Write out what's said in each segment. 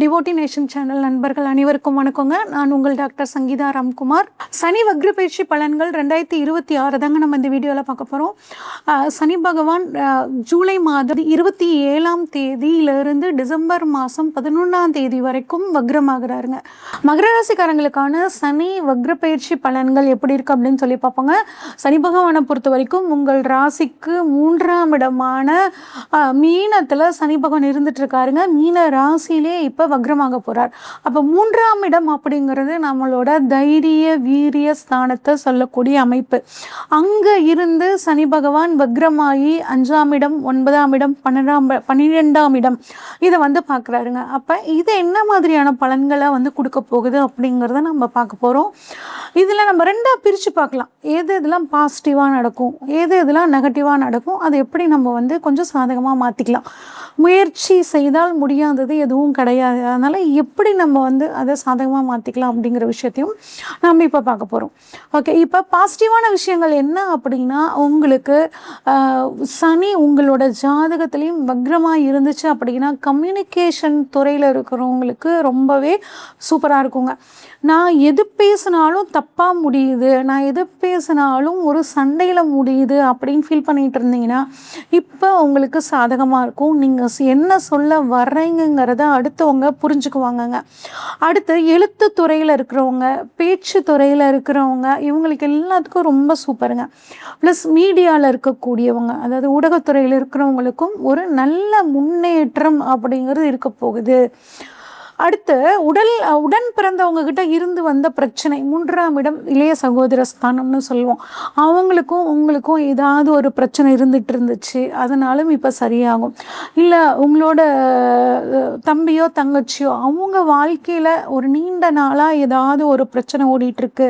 Devotee nation channel நண்பர்கள் அனைவருக்கும் வணக்கங்க. நான் உங்கள் டாக்டர் சங்கீதா ராம்குமார். சனி வக்ர பயிற்சி பலன்கள் 2026 தாங்க நம்ம இந்த வீடியோவில் பார்க்க போகிறோம். சனி பகவான் ஜூலை மாதம் 27ஆம் தேதியிலிருந்து டிசம்பர் மாதம் 11ஆம் தேதி வரைக்கும் வக்ரமாகிறாருங்க. மகர ராசிக்காரங்களுக்கான சனி வக்ர பயிற்சி பலன்கள் எப்படி இருக்குது அப்படின்னு சொல்லி பார்ப்போங்க. சனி பகவானை பொறுத்த வரைக்கும் உங்கள் ராசிக்கு 3ஆம் இடமான மீனத்தில் சனி பகவான் இருந்துட்டு இருக்காருங்க. மீன ராசியிலே இப்போ வக்ரமாக போகிறார். அப்போ 3ஆம் இடம் அப்படிங்கிறது நம்மளோட தைரிய வீரிய ஸ்தானத்தை சொல்லக்கூடிய அமைப்பு. அங்கே இருந்து சனி பகவான் வக்ரமாகி 5ஆம் இடம், 9ஆம் இடம், 12ஆம் இடம் இதை பார்க்குறாருங்க. அப்போ இது என்ன மாதிரியான பலன்களை கொடுக்க போகுது அப்படிங்கிறத நம்ம பார்க்க போகிறோம். இதில் நம்ம ரெண்டாக பிரித்து பார்க்கலாம். எது இதெல்லாம் பாசிட்டிவாக நடக்கும், எது இதெல்லாம் நெகட்டிவாக நடக்கும், அதை எப்படி நம்ம கொஞ்சம் சாதகமாக மாற்றிக்கலாம். முயற்சி செய்தால் முடியாதது எதுவும் கிடையாது. அதனால் எப்படி நம்ம அதை சாதகமாக மாற்றிக்கலாம் அப்படிங்கிற விஷயத்தையும் நம்ம இப்போ பார்க்க போகிறோம். ஓகே, இப்போ பாசிட்டிவான விஷயங்கள் என்ன அப்படின்னா, உங்களுக்கு சனி உங்களோட ஜாதகத்துலேயும் வக்ரமாக இருந்துச்சு அப்படின்னா கம்யூனிகேஷன் துறையில் இருக்கிறவங்களுக்கு ரொம்பவே சூப்பராக இருக்குங்க. நான் எது பேசினாலும் தப்பாக முடியுது, நான் எது பேசினாலும் ஒரு சண்டையில் முடியுது அப்படின்னு ஃபீல் பண்ணிகிட்டு இருந்தீங்கன்னா இப்போ உங்களுக்கு சாதகமாக இருக்கும். நீங்கள் என்ன சொல்ல வர்றீங்கிறத அடுத்தவங்க புரிஞ்சுக்குவாங்கங்க. அடுத்து எழுத்து துறையில் இருக்கிறவங்க, பேச்சு துறையில் இருக்கிறவங்க, இவங்களுக்கு எல்லாத்துக்கும் ரொம்ப சூப்பருங்க. ப்ளஸ் மீடியாவில் இருக்கக்கூடியவங்க, அதாவது ஊடகத்துறையில் இருக்கிறவங்களுக்கும் ஒரு நல்ல முன்னேற்றம் அப்படிங்கிறது இருக்க போகுது. அடுத்து உடன் பிறந்தவங்க கிட்ட இருந்து வந்த பிரச்சனை, 3ஆம் இடம் இளைய சகோதர ஸ்தானம்னு சொல்லுவோம். அவங்களுக்கும் உங்களுக்கும் ஏதாவது ஒரு பிரச்சனை இருந்துச்சு, அதனாலும் இப்போ சரியாகும். இல்லை உங்களோட தம்பியோ தங்கச்சியோ அவங்க வாழ்க்கையில் ஒரு நீண்ட நாளாக ஏதாவது ஒரு பிரச்சனை ஓடிட்டுருக்கு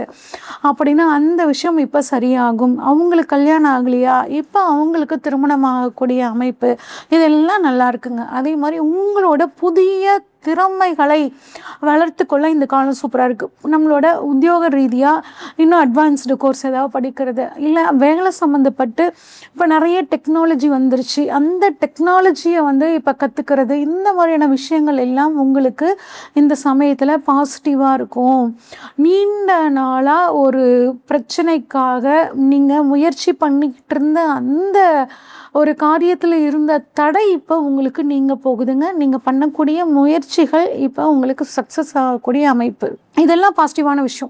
அப்படின்னா அந்த விஷயம் இப்போ சரியாகும். அவங்களுக்கு கல்யாணம் ஆகலையா, இப்போ அவங்களுக்கு திருமணம் ஆகக்கூடிய அமைப்பு, இதெல்லாம் நல்லா இருக்குங்க. அதே மாதிரி உங்களோட புதிய திறமைகளை வளர்த்து கொள்ள இந்த காலம் சூப்பராக இருக்குது. நம்மளோட உத்தியோக ரீதியாக இன்னும் அட்வான்ஸ்டு கோர்ஸ் ஏதாவது படிக்கிறது, இல்லை வேலை சம்மந்தப்பட்டு இப்போ நிறைய டெக்னாலஜி வந்துருச்சு, அந்த டெக்னாலஜியை இப்போ கற்றுக்கிறது, இந்த மாதிரியான விஷயங்கள் எல்லாம் உங்களுக்கு இந்த சமயத்தில் பாசிட்டிவாக இருக்கும். நீண்ட நாளாக ஒரு பிரச்சனைக்காக நீங்கள் முயற்சி பண்ணிக்கிட்டு இருந்த அந்த ஒரு காரியத்தில் இருந்த தடை இப்போ உங்களுக்கு நீங்கள் போகுதுங்க. நீங்கள் பண்ணக்கூடிய முயற்சிகள் இப்போ உங்களுக்கு சக்ஸஸ் ஆகக்கூடிய அமைப்பு. இதெல்லாம் பாசிட்டிவான விஷயம்.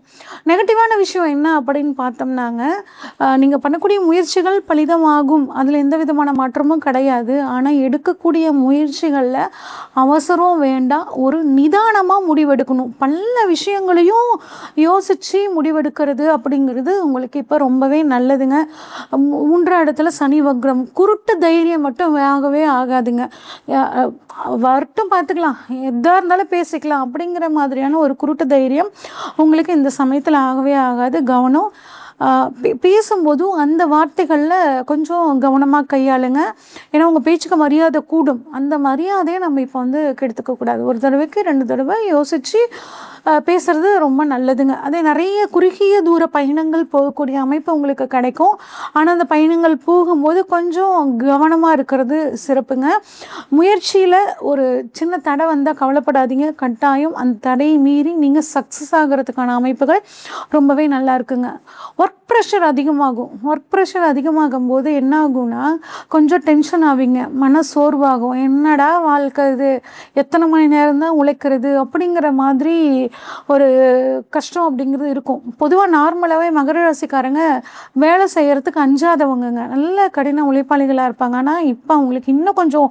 நெகட்டிவான விஷயம் என்ன அப்படின்னு பார்த்தோம்னாங்க, நீங்கள் பண்ணக்கூடிய முயற்சிகள் பலிதமாகும், அதில் எந்த விதமான மாற்றமும் கிடையாது. ஆனால் எடுக்கக்கூடிய முயற்சிகளில் அவசரம் வேண்டாம், ஒரு நிதானமாக முடிவெடுக்கணும். பல விஷயங்களையும் யோசித்து முடிவெடுக்கிறது அப்படிங்கிறது உங்களுக்கு இப்போ ரொம்பவே நல்லதுங்க. 3ஆம் இடத்துல சனி வக்ரம், குருட்டு தைரியம் மட்டும் ஆகவே ஆகாதுங்க. வரட்டும் பார்த்துக்கலாம், எதாக இருந்தாலும் பேசிக்கலாம் அப்படிங்கிற மாதிரியான ஒரு குருட்டு தைரியம் உங்களுக்கு இந்த சமயத்தில் ஆகவே ஆகாது. கவனம். பேசும்போதும் அந்த வார்த்தைகளில் கொஞ்சம் கவனமாக கையாளுங்க. ஏன்னா உங்கள் பேச்சுக்கு மரியாதை கூடும். அந்த மரியாதையை நம்ம இப்போ கெடுத்துக்கக்கூடாது. ஒரு தடவைக்கு 2 தடவை யோசித்து பேசுகிறது ரொம்ப நல்லதுங்க. அதே நிறைய குறுகிய தூர பயணங்கள் போகக்கூடிய அமைப்பு உங்களுக்கு கிடைக்கும். ஆனால் அந்த பயணங்கள் போகும்போது கொஞ்சம் கவனமாக இருக்கிறது சிறப்புங்க. முயற்சியில் ஒரு சின்ன தடை வந்தால் கவலைப்படாதீங்க. கட்டாயம் அந்த தடையை மீறி நீங்கள் சக்ஸஸ் ஆகிறதுக்கான அமைப்புகள் ரொம்பவே நல்லா இருக்குங்க. ஒர்க் ப்ரெஷர் அதிகமாகும். ஒர்க் ப்ரெஷர் அதிகமாகும் போது என்ன ஆகும்னா கொஞ்சம் டென்ஷன் ஆவீங்க, மன சோர்வாகும். என்னடா வாழ்க்கை இது, எத்தனை மணி நேரம் தான் உழைக்கிறது அப்படிங்கிற மாதிரி ஒரு கஷ்டம் அப்படிங்கிறது இருக்கும். பொதுவாக நார்மலாகவே மகர ராசிக்காரங்க வேலை செய்கிறதுக்கு அஞ்சாதவங்கங்க, நல்ல கடின உழைப்பாளிகளாக இருப்பாங்க. ஆனால் இப்போ அவங்களுக்கு இன்னும் கொஞ்சம்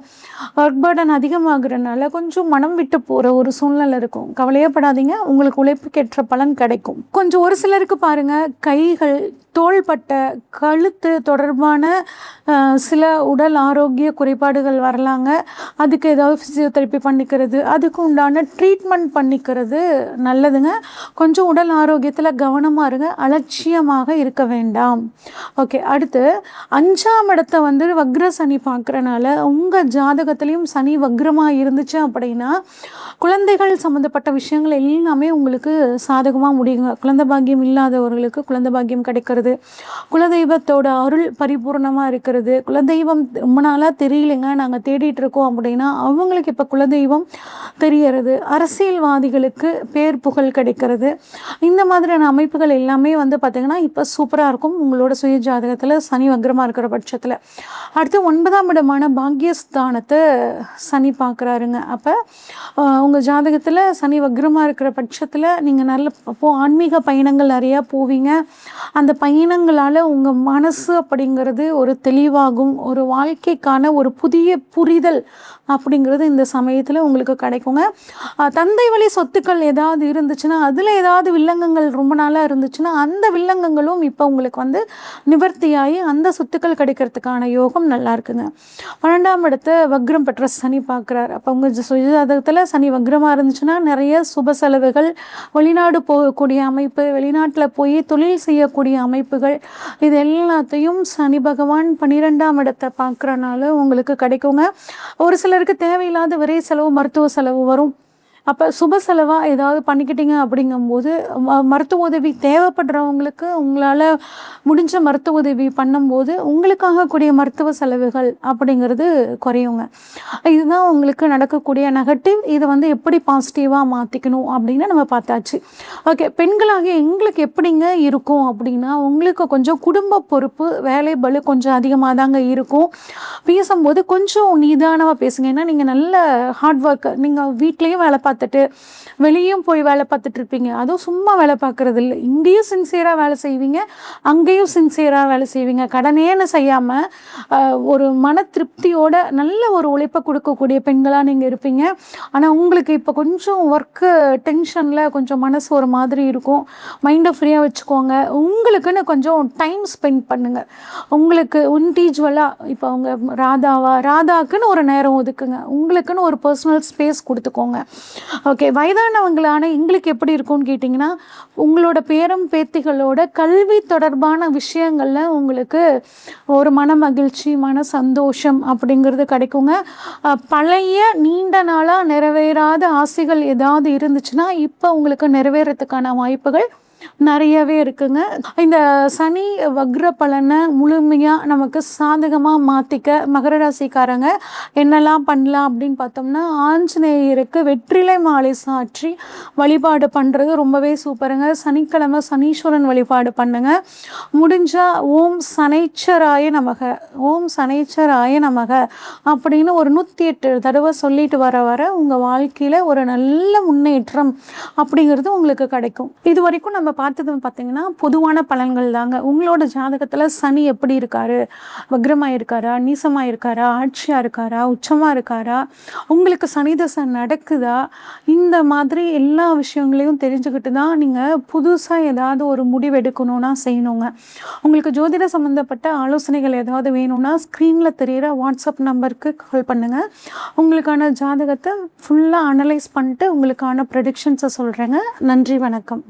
ஒர்க் பர்டன் அதிகமாகிறதுனால கொஞ்சம் மனம் விட்டு போகிற ஒரு சூழ்நிலை இருக்கும். கவலையப்படாதீங்க, உங்களுக்கு உழைப்புக்கேற்ற பலன் கிடைக்கும். கொஞ்சம் ஒரு சிலருக்கு பாருங்கள், கைகள், தோள்பட்டை, கழுத்து தொடர்பான சில உடல் ஆரோக்கிய குறைபாடுகள் வரலாங்க. அதுக்கு ஏதாவது ஃபிசியோதெரப்பி பண்ணிக்கிறது, அதுக்கு உண்டான ட்ரீட்மெண்ட் பண்ணிக்கிறது நல்லதுங்க. கொஞ்சம் உடல் ஆரோக்கியத்தில் கவனமாக இருங்க, அலட்சியமாக இருக்க வேண்டாம். ஓகே, அடுத்து 5ஆம் இடத்தை வக்ர சனி பார்க்குறனால உங்கள் ஜாதகத்துலேயும் சனி வக்ரமாக இருந்துச்சு அப்படின்னா குழந்தைகள் சம்மந்தப்பட்ட விஷயங்கள் எல்லாமே உங்களுக்கு சாதகமாக முடியுங்க. குழந்தை பாக்கியம் இல்லாதவர்களுக்கு குழந்தை பாக்கியம் பாக்கியம் கிடைக்கிறது, குலதெய்வத்தோட அருள் பரிபூர்ணமாக இருக்கிறது, குலதெய்வம் ரொம்ப நாளாக தெரியலைங்க நாங்கள் தேடிட்டு இருக்கோம் அப்படின்னா அவங்களுக்கு இப்போ குலதெய்வம் தெரியறது, அரசியல்வாதிகளுக்கு பேர் புகழ் கிடைக்கிறது. இந்த மாதிரியான அமைப்புகள் எல்லாமே வந்து பார்த்திங்கன்னா இப்போ சூப்பராக இருக்கும் உங்களோட சுய ஜாதகத்தில் சனி வக்ரமாக இருக்கிற பட்சத்தில். அடுத்து 9ஆம் இடமான பாக்யஸ்தானத்தை சனி பார்க்குறாருங்க. அப்போ உங்கள் ஜாதகத்தில் சனி வக்ரமாக இருக்கிற பட்சத்தில் நீங்கள் நல்ல ஆன்மீக பயணங்கள் நிறையா போவீங்க. அந்த பயணங்களால் உங்கள் மனசு அப்படிங்கிறது ஒரு தெளிவாகும், ஒரு வாழ்க்கைக்கான ஒரு புதிய புரிதல் அப்படிங்கிறது இந்த சமயத்தில் உங்களுக்கு கிடைக்குங்க. தந்தை வழி சொத்துக்கள் ஏதாவது இருந்துச்சுன்னா, அதில் ஏதாவது வில்லங்கங்கள் ரொம்ப நாளாக இருந்துச்சுன்னா அந்த வில்லங்கங்களும் இப்போ உங்களுக்கு வந்து நிவர்த்தியாகி அந்த சொத்துக்கள் கிடைக்கிறதுக்கான யோகம் நல்லா இருக்குங்க. 12ஆம் இடத்தை வக்ரம் பெற்ற சனி பார்க்குறாரு. அப்போ உங்கள் சுயஜாதகத்தில் சனி வக்ரமாக இருந்துச்சுன்னா நிறைய சுப செலவுகள், வெளிநாடு போகக்கூடிய அமைப்பு, வெளிநாட்டில் போய் தொழில் செய்யக்கூடிய அமைப்புகள், இது எல்லாத்தையும் சனி பகவான் 12ஆம் இடத்தை பார்க்குறனால உங்களுக்கு கிடைக்குங்க. ஒரு சிலருக்கு தேவையில்லாத விரை செலவு, மருத்துவ செலவு வரும். அப்போ சுப செலவாக ஏதாவது பண்ணிக்கிட்டீங்க அப்படிங்கும்போது மருத்துவ உதவி தேவைப்படுறவங்களுக்கு உங்களால் முடிஞ்ச மருத்துவ உதவி பண்ணும்போது உங்களுக்காக கூடிய மருத்துவ செலவுகள் அப்படிங்கிறது குறையுங்க. இதுதான் உங்களுக்கு நடக்கக்கூடிய நெகட்டிவ். இதை வந்து எப்படி பாசிட்டிவாக மாற்றிக்கணும் அப்படின்னு நம்ம பார்த்தாச்சு. ஓகே, பெண்களாக எங்களுக்கு எப்படிங்க இருக்கும் அப்படின்னா உங்களுக்கு கொஞ்சம் குடும்ப பொறுப்பு, வேலை பளு கொஞ்சம் அதிகமாக தாங்க இருக்கும். பேசும்போது கொஞ்சம் நிதானமாக பேசுங்க. ஏன்னா நீங்கள் நல்ல ஹார்ட் ஒர்க், நீங்கள் வீட்லேயும் வேலை பார்த்துட்டு வெளியும் போய் வேலை பார்த்துட்டு இருப்பீங்க. அதுவும் சும்மா வேலை பார்க்குறது இல்லை, இங்கேயும் சின்சியராக வேலை செய்வீங்க, அங்கேயும் சின்சியராக வேலை செய்வீங்க. கடனேன்னு செய்யாமல் ஒரு மன திருப்தியோட நல்ல ஒரு உழைப்பை கொடுக்கக்கூடிய பெண்களாக நீங்கள் இருப்பீங்க. ஆனால் உங்களுக்கு இப்போ கொஞ்சம் ஒர்க்கு டென்ஷனில் கொஞ்சம் மனசு ஒரு மாதிரி இருக்கும். மைண்டை ஃப்ரீயாக வச்சுக்கோங்க. உங்களுக்குன்னு கொஞ்சம் டைம் ஸ்பெண்ட் பண்ணுங்கள். உங்களுக்கு இண்டிவிஜுவலாக இப்போ அவங்க ராதாக்குன்னு ஒரு நேரம் ஒதுக்குங்க. உங்களுக்குன்னு ஒரு பர்சனல் ஸ்பேஸ் கொடுத்துக்கோங்க. ஓகே, வயதானவங்களான எங்களுக்கு எப்படி இருக்கும்னு கேட்டிங்கன்னா உங்களோட பேரம் பேத்திகளோட கல்வி தொடர்பான விஷயங்களில் உங்களுக்கு ஒரு மன மகிழ்ச்சி, மன சந்தோஷம் அப்படிங்கிறது கிடைக்குங்க. பழைய நீண்ட நாளாக நிறைவேறாத ஆசைகள் ஏதாவது இருந்துச்சுன்னா இப்போ உங்களுக்கு நிறைவேறத்துக்கான வாய்ப்புகள் நிறையவே இருக்குங்க. இந்த சனி வக்ர பலனை முழுமையாக நமக்கு சாதகமாக மாற்றிக்க மகர ராசிக்காரங்க என்னெல்லாம் பண்ணலாம் அப்படின்னு பார்த்தோம்னா, ஆஞ்சநேயருக்கு வெற்றிலை மாலை சாற்றி வழிபாடு பண்ணுறது ரொம்பவே சூப்பருங்க. சனிக்கிழமை சனீஸ்வரன் வழிபாடு பண்ணுங்க. முடிஞ்சால் ஓம் சனைச்சராய நமக, ஓம் சனைச்சராய நமக அப்படின்னு ஒரு 108 தடவை சொல்லிட்டு வர உங்கள் வாழ்க்கையில் ஒரு நல்ல முன்னேற்றம் அப்படிங்கிறது உங்களுக்கு கிடைக்கும். இது வரைக்கும் நம்ம பார்த்தது பார்த்தீங்கன்னா பொதுவான பலன்கள் தாங்க. உங்களோட ஜாதகத்தில் சனி எப்படி இருக்காரு, வக்ரமாக இருக்காரா, நீசமாக இருக்காரா, ஆட்சியாக இருக்காரா, உச்சமாக இருக்காரா, உங்களுக்கு சனி தசை நடக்குதா, இந்த மாதிரி எல்லா விஷயங்களையும் தெரிஞ்சுக்கிட்டு தான் நீங்கள் புதுசாக ஏதாவது ஒரு முடிவு எடுக்கணும்னா செய்யணுங்க. உங்களுக்கு ஜோதிட சம்மந்தப்பட்ட ஆலோசனைகள் ஏதாவது வேணும்னா ஸ்க்ரீனில் தெரிகிற வாட்ஸ்அப் நம்பருக்கு கால் பண்ணுங்கள். உங்களுக்கான ஜாதகத்தை ஃபுல்லாக அனலைஸ் பண்ணிட்டு உங்களுக்கான ப்ரெடிக்ஷன்ஸை சொல்கிறேங்க. நன்றி, வணக்கம்.